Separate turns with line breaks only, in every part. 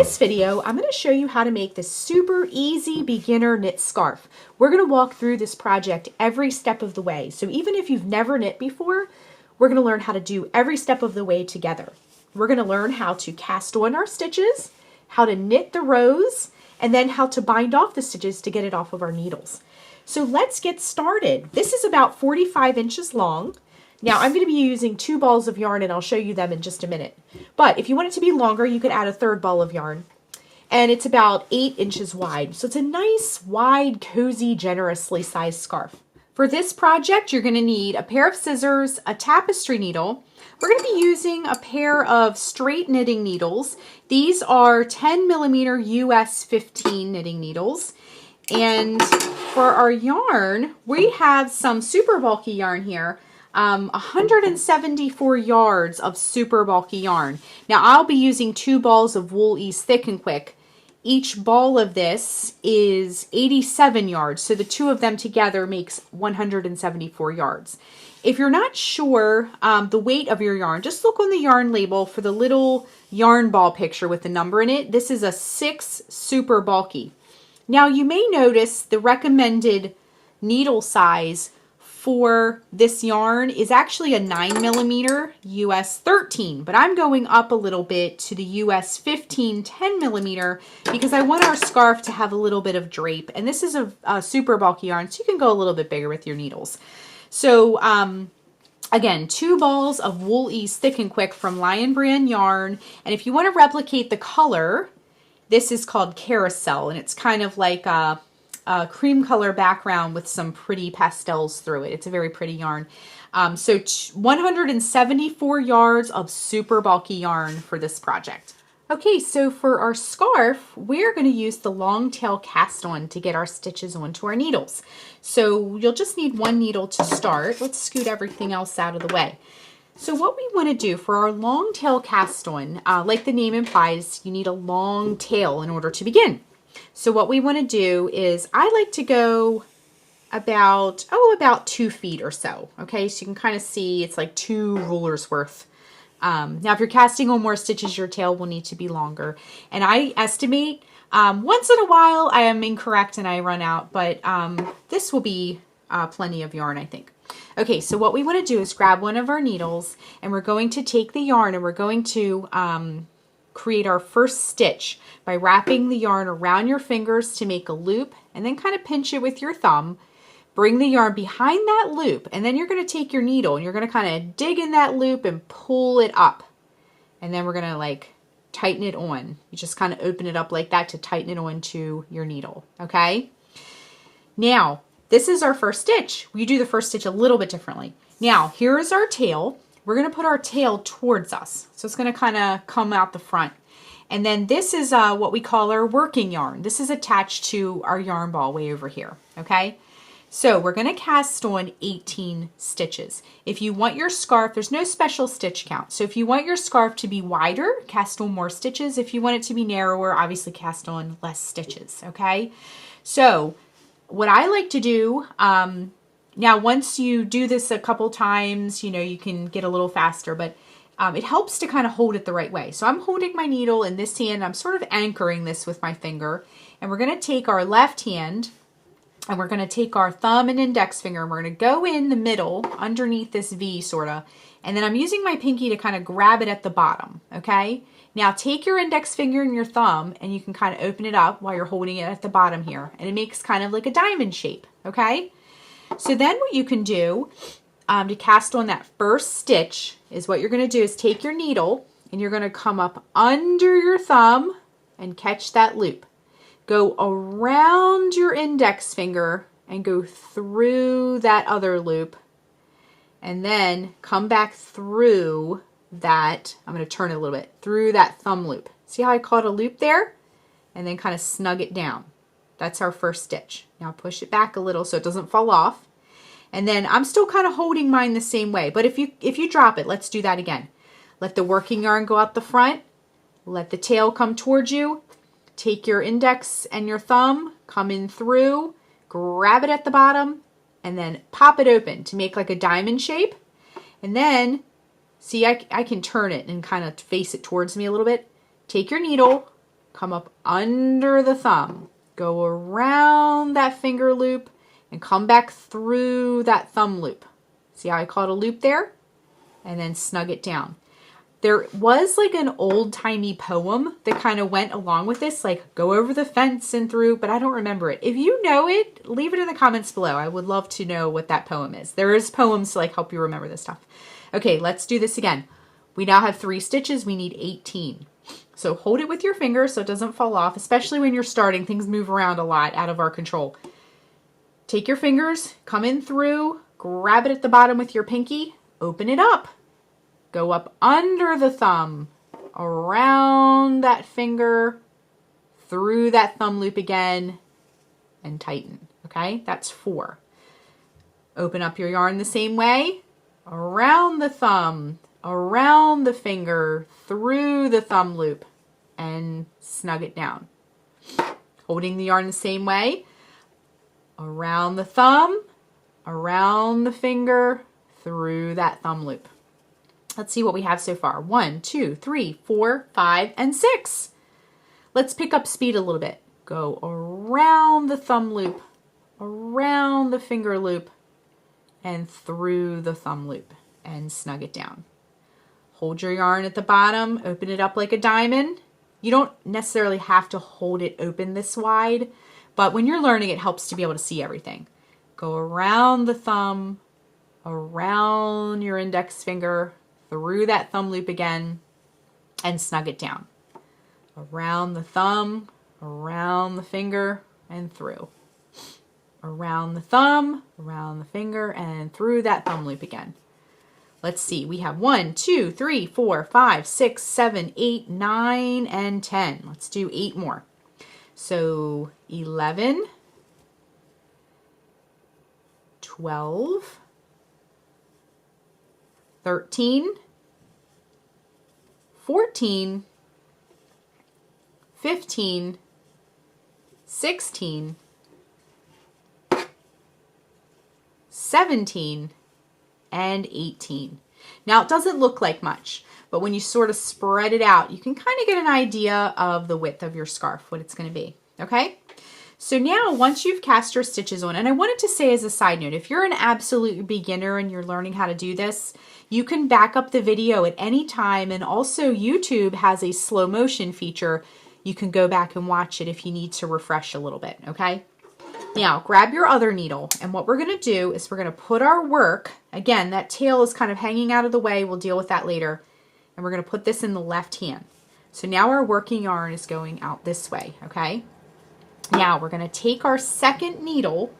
this video, I'm going to show you how to make this super easy beginner knit scarf. We're going to walk through this project every step of the way. So even if you've never knit before, we're going to learn how to do every step of the way together. We're going to learn how to cast on our stitches, how to knit the rows, and then how to bind off the stitches to get it off of our needles. So let's get started. This is about 45 inches long. Now I'm going to be using 2 balls of yarn and I'll show you them in just a minute. But if you want it to be longer, you could add a 3rd ball of yarn. And it's about 8 inches wide. So it's a nice, wide, cozy, generously sized scarf. For this project, you're going to need a pair of scissors, a tapestry needle. We're going to be using a pair of straight knitting needles. These are 10 millimeter US 15 knitting needles. And for our yarn, we have some super bulky yarn here. 174 yards of super bulky yarn. Now I'll be using 2 balls of Wool Ease Thick and Quick. Each ball of this is 87 yards, so the 2 of them together makes 174 yards. If you're not sure the weight of your yarn, just look on the yarn label for the little yarn ball picture with the number in it. This is a 6 super bulky. Now you may notice the recommended needle size for this yarn is actually a 9 millimeter US 13, but I'm going up a little bit to the US 15 10 millimeter because I want our scarf to have a little bit of drape. And this is a super bulky yarn, so you can go a little bit bigger with your needles. So again, 2 balls of Wool Ease Thick and Quick from Lion Brand yarn. And if you want to replicate the color, this is called Carousel, and it's kind of like a cream color background with some pretty pastels through it. It's a very pretty yarn. So 174 yards of super bulky yarn for this project. Okay, so for our scarf, we're going to use the long tail cast on to get our stitches onto our needles. So you'll just need 1 needle to start. Let's scoot everything else out of the way. So what we want to do for our long tail cast on, like the name implies, you need a long tail in order to begin. So what we want to do is, I like to go about 2 feet or so. Okay, so you can kind of see it's like 2 rulers worth. Now if you're casting on more stitches, your tail will need to be longer. And I estimate, once in a while I am incorrect and I run out, but this will be plenty of yarn, I think. Okay, so what we want to do is grab one of our needles and we're going to take the yarn and we're going to create our first stitch by wrapping the yarn around your fingers to make a loop and then kind of pinch it with your thumb. Bring the yarn behind that loop and then you're going to take your needle and you're going to kind of dig in that loop and pull it up. And then we're going to like tighten it on. You just kind of open it up like that to tighten it onto your needle. Okay? Now, this is our first stitch. We do the first stitch a little bit differently. Now, here is our tail. We're going to put our tail towards us. So it's going to kind of come out the front. And then this is what we call our working yarn. This is attached to our yarn ball way over here. Okay? So we're going to cast on 18 stitches. If you want your scarf, there's no special stitch count. So if you want your scarf to be wider, cast on more stitches. If you want it to be narrower, obviously cast on less stitches. Okay? So what I like to do, now once you do this a couple times, you know, you can get a little faster, but it helps to kind of hold it the right way. So I'm holding my needle in this hand. I'm sort of anchoring this with my finger. And we're going to take our left hand and we're going to take our thumb and index finger and we're going to go in the middle underneath this V sort of. And then I'm using my pinky to kind of grab it at the bottom. Okay. Now take your index finger and your thumb and you can kind of open it up while you're holding it at the bottom here. And it makes kind of like a diamond shape. Okay. So then what you can do to cast on that first stitch is what you're going to do is take your needle and you're going to come up under your thumb and catch that loop. Go around your index finger and go through that other loop and then come back through that, I'm going to turn it a little bit, through that thumb loop. See how I caught a loop there? And then kind of snug it down. That's our first stitch. Now push it back a little so it doesn't fall off. And then I'm still kind of holding mine the same way. But if you drop it, let's do that again. Let the working yarn go out the front. Let the tail come towards you. Take your index and your thumb, come in through, grab it at the bottom, and then pop it open to make like a diamond shape. And then, see, I can turn it and kind of face it towards me a little bit. Take your needle, come up under the thumb, go around that finger loop, and come back through that thumb loop. See how I caught a loop there? And then snug it down. There was like an old-timey poem that kind of went along with this, like go over the fence and through, but I don't remember it. If you know it, leave it in the comments below. I would love to know what that poem is. There is poems to like help you remember this stuff. Okay, let's do this again. We now have 3 stitches. We need 18. So hold it with your finger so it doesn't fall off, especially when you're starting. Things move around a lot out of our control. Take your fingers, come in through, grab it at the bottom with your pinky, open it up. Go up under the thumb, around that finger, through that thumb loop again, and tighten. Okay, that's 4. Open up your yarn the same way, around the thumb, around the finger, through the thumb loop, and snug it down. Holding the yarn the same way, around the thumb, around the finger, through that thumb loop. Let's see what we have so far. 1, 2, 3, 4, 5, and 6. Let's pick up speed a little bit. Go around the thumb loop, around the finger loop, and through the thumb loop, and snug it down. Hold your yarn at the bottom, open it up like a diamond. You don't necessarily have to hold it open this wide, but when you're learning, it helps to be able to see everything. Go around the thumb, around your index finger, through that thumb loop again, and snug it down. Around the thumb, around the finger, and through. Around the thumb, around the finger, and through that thumb loop again. Let's see, we have 1, 2, 3, 4, 5, 6, 7, 8, 9, and 10. Let's do 8 more. So 11, 12, 13, 14, 15, 16, 17, and 18. Now it doesn't look like much, but when you sort of spread it out, you can kind of get an idea of the width of your scarf, what it's going to be. Okay? So now once you've cast your stitches on, and I wanted to say as a side note, if you're an absolute beginner and you're learning how to do this, you can back up the video at any time, and also YouTube has a slow motion feature. You can go back and watch it if you need to refresh a little bit, okay? Now grab your other needle, and what we're going to do is we're going to put our work, again that tail is kind of hanging out of the way, we'll deal with that later, and we're going to put this in the left hand. So now our working yarn is going out this way, okay? Now we're going to take our second needle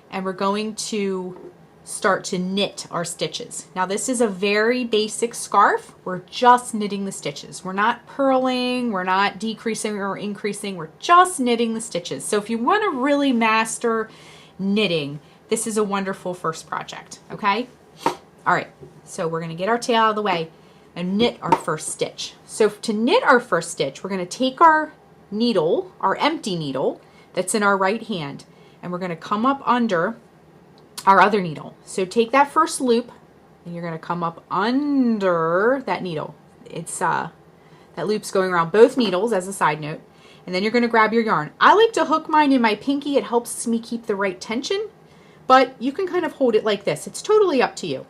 and we're going to start to knit our stitches. Now this is a very basic scarf. We're just knitting the stitches. We're not purling, we're not decreasing or increasing, we're just knitting the stitches. So if you want to really master knitting, this is a wonderful first project, okay? All right, so we're going to get our tail out of the way and knit our first stitch. So to knit our first stitch, we're going to take our needle, our empty needle that's in our right hand, and we're going to come up under our other needle. So take that first loop and you're going to come up under that needle. It's that loop's going around both needles as a side note, and then you're going to grab your yarn. I like to hook mine in my pinky. It helps me keep the right tension, but you can kind of hold it like this. It's totally up to you.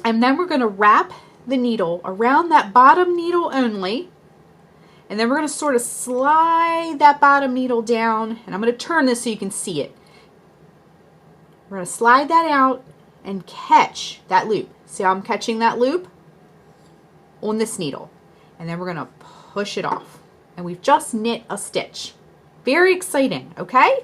And then we're going to wrap the needle around that bottom needle only, and then we're going to sort of slide that bottom needle down, and I'm going to turn this so you can see it. We're going to slide that out and catch that loop. See how I'm catching that loop? On this needle. And then we're going to push it off. And we've just knit a stitch. Very exciting, okay?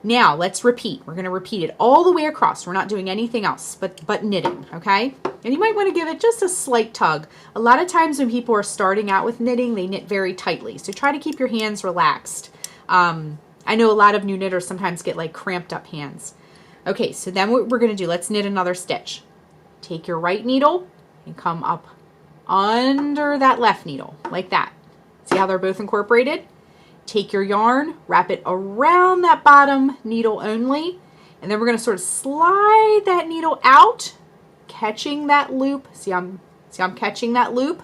Now let's repeat. We're going to repeat it all the way across. We're not doing anything else but knitting, okay? And you might want to give it just a slight tug. A lot of times when people are starting out with knitting, they knit very tightly. So try to keep your hands relaxed. I know a lot of new knitters sometimes get like cramped up hands. Okay, so then what we're going to do, let's knit another stitch. Take your right needle and come up under that left needle, like that. See how they're both incorporated? Take your yarn, wrap it around that bottom needle only, and then we're going to sort of slide that needle out, catching that loop. See I'm catching that loop?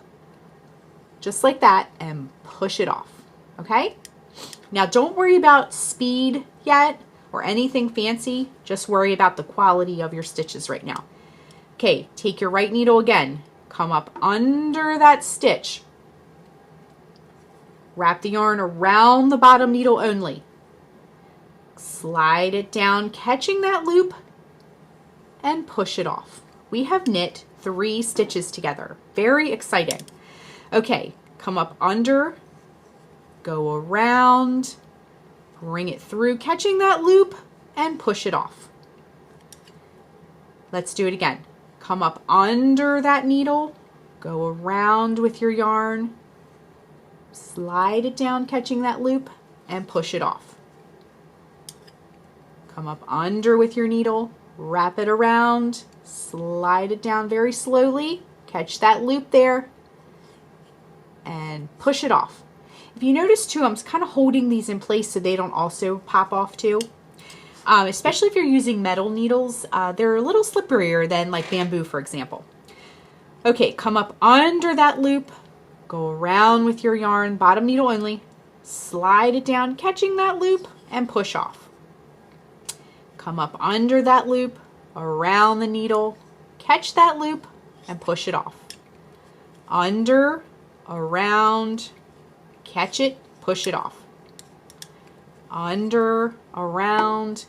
Just like that, and push it off. Okay? Now don't worry about speed yet or anything fancy. Just worry about the quality of your stitches right now. Okay, take your right needle again. Come up under that stitch. Wrap the yarn around the bottom needle only. Slide it down, catching that loop, and push it off. We have knit 3 stitches together. Very exciting. Okay, come up under, go around, bring it through, catching that loop, and push it off. Let's do it again. Come up under that needle, go around with your yarn, slide it down, catching that loop, and push it off. Come up under with your needle, wrap it around, slide it down very slowly, catch that loop there, and push it off. If you notice too, I'm kind of holding these in place so they don't also pop off too. Especially if you're using metal needles, they're a little slipperier than like bamboo, for example. Okay, come up under that loop, go around with your yarn, bottom needle only, slide it down, catching that loop, and push off. Come up under that loop, around the needle, catch that loop, and push it off. Under, around, catch it, push it off. Under, around,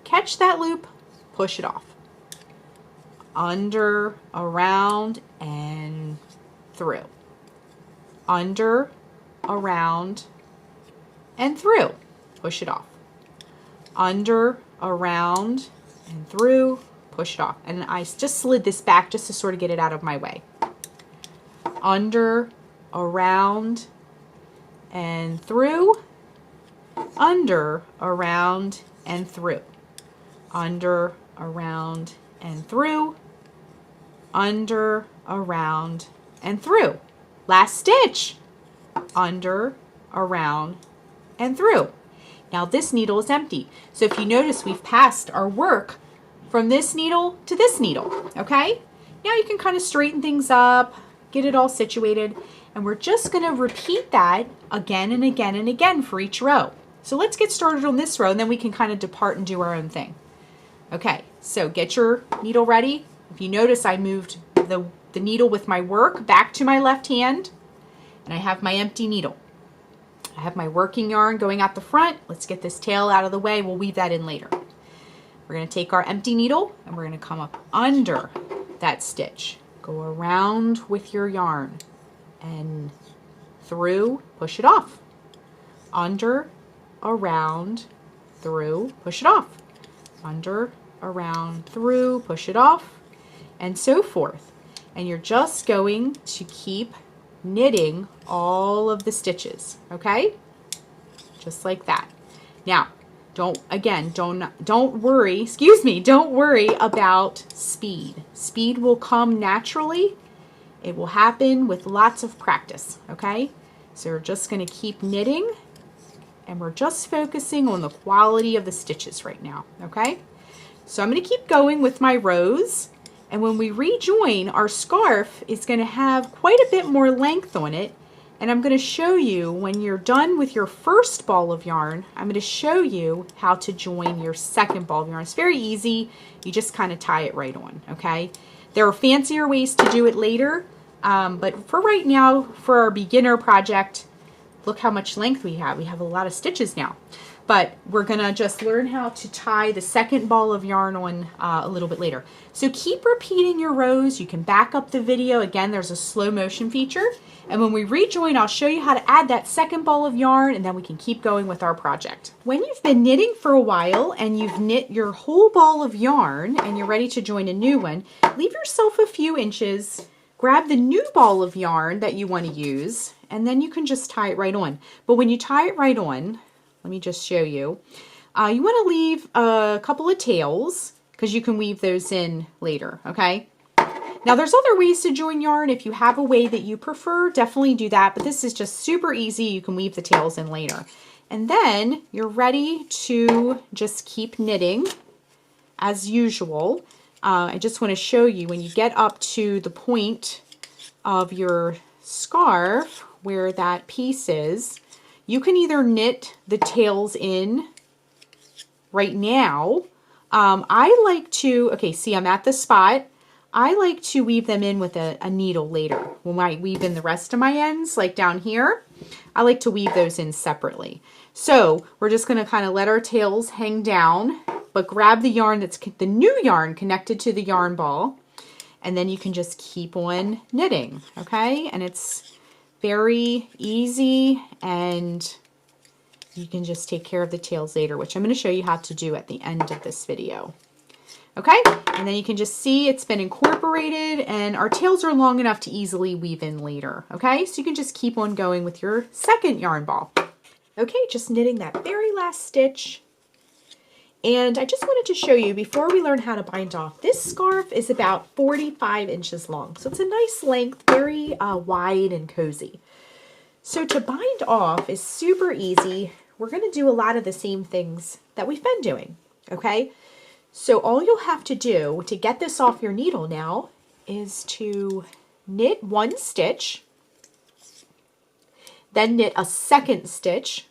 catch that loop, push it off. Under, around, and through. Under, around, and through. Push it off. Under, around, and through. Push it off. And I just slid this back just to sort of get it out of my way. Under, around, and through. Under, around, and through. Under, around, and through. Under, around, and through. Last stitch. Under, around, and through. Now this needle is empty. So if you notice, we've passed our work from this needle to this needle, okay? Now you can kind of straighten things up, get it all situated, and we're just gonna repeat that again and again and again for each row. So let's get started on this row, and then we can kind of depart and do our own thing. Okay, so get your needle ready. If you notice, I moved the needle with my work back to my left hand, and I have my empty needle. I have my working yarn going out the front. Let's get this tail out of the way. We'll weave that in later. We're going to take our empty needle and we're going to come up under that stitch. Go around with your yarn and through, push it off. Under, around, through, push it off. Under, around, through, push it off, and so forth. And you're just going to keep knitting all of the stitches, okay? Just like that. Now, don't worry about speed. Speed will come naturally. It will happen with lots of practice, okay? So we're just going to keep knitting, and we're just focusing on the quality of the stitches right now, okay? So I'm going to keep going with my rows. And when we rejoin, our scarf is going to have quite a bit more length on it. And I'm going to show you when you're done with your first ball of yarn, I'm going to show you how to join your second ball of yarn. It's very easy. You just kind of tie it right on, okay? There are fancier ways to do it later. But for right now, for our beginner project, look how much length we have. We have a lot of stitches now. But we're going to just learn how to tie the second ball of yarn on a little bit later. So keep repeating your rows. You can back up the video. Again, there's a slow motion feature. And when we rejoin, I'll show you how to add that second ball of yarn, and then we can keep going with our project. When you've been knitting for a while and you've knit your whole ball of yarn and you're ready to join a new one, leave yourself a few inches, grab the new ball of yarn that you want to use, and then you can just tie it right on. But when you tie it right on, let me just show you. You want to leave a couple of tails because you can weave those in later, okay? Now there's other ways to join yarn. If you have a way that you prefer, definitely do that. But this is just super easy. You can weave the tails in later. And then you're ready to just keep knitting as usual. I just want to show you when you get up to the point of your scarf where that piece is, You can either knit the tails in right now. I like to, okay, see, I'm at the spot. I like to weave them in with a needle later. When I weave in the rest of my ends, like down here, I like to weave those in separately. So we're just going to kind of let our tails hang down, but grab the yarn that's the new yarn connected to the yarn ball, and then you can just keep on knitting, okay? And it's very easy, and you can just take care of the tails later, which I'm going to show you how to do at the end of this video. Okay, and then you can just see it's been incorporated, and our tails are long enough to easily weave in later. Okay, so you can just keep on going with your second yarn ball. Okay, just knitting that very last stitch. And I just wanted to show you, before we learn how to bind off, this scarf is about 45 inches long. So it's a nice length, very wide and cozy. So to bind off is super easy. We're going to do a lot of the same things that we've been doing, okay? So all you'll have to do to get this off your needle now is to knit one stitch, then knit a second stitch,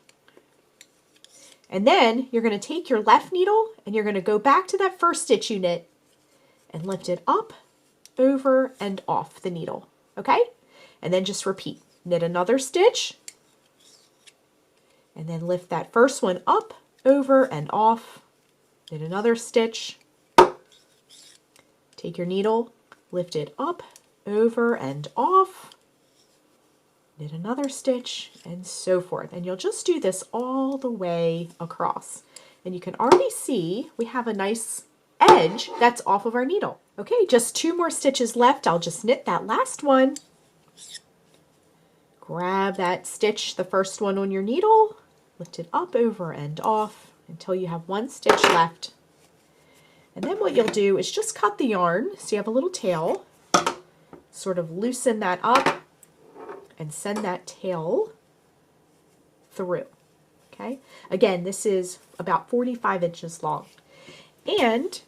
and then you're going to take your left needle and you're going to go back to that first stitch you knit and lift it up, over, and off the needle, okay? And then just repeat. Knit another stitch, and then lift that first one up, over, and off. Knit another stitch, take your needle, lift it up, over, and off, knit another stitch, and so forth. And you'll just do this all the way across. And you can already see we have a nice edge that's off of our needle. Okay, just 2 more stitches left. I'll just knit that last one. Grab that stitch, the first one on your needle, lift it up, over, and off until you have 1 stitch left. And then what you'll do is just cut the yarn so you have a little tail, sort of loosen that up and send that tail through, okay? Again, this is about 45 inches long. And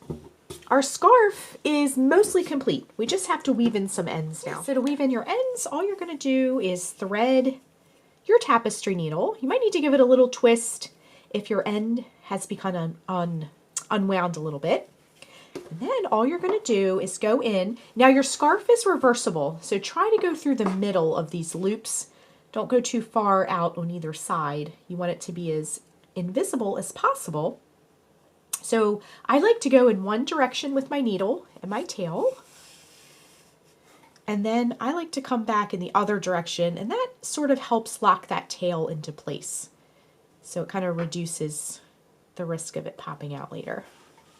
our scarf is mostly complete. We just have to weave in some ends now. So to weave in your ends, all you're going to do is thread your tapestry needle. You might need to give it a little twist if your end has become unwound a little bit. And then all you're going to do is go in. Now your scarf is reversible, so try to go through the middle of these loops. Don't go too far out on either side. You want it to be as invisible as possible. So I like to go in one direction with my needle and my tail. And then I like to come back in the other direction, and that sort of helps lock that tail into place. So it kind of reduces the risk of it popping out later.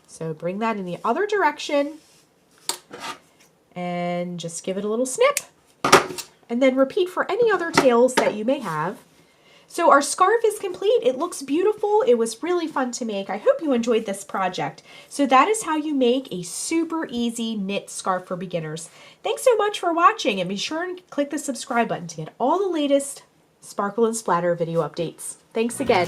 So bring that in the other direction and just give it a little snip. And then repeat for any other tails that you may have. So our scarf is complete. It looks beautiful. It was really fun to make. I hope you enjoyed this project. So that is how you make a super easy knit scarf for beginners. Thanks so much for watching, and be sure and click the subscribe button to get all the latest Sparkle and Splatter video updates. Thanks again.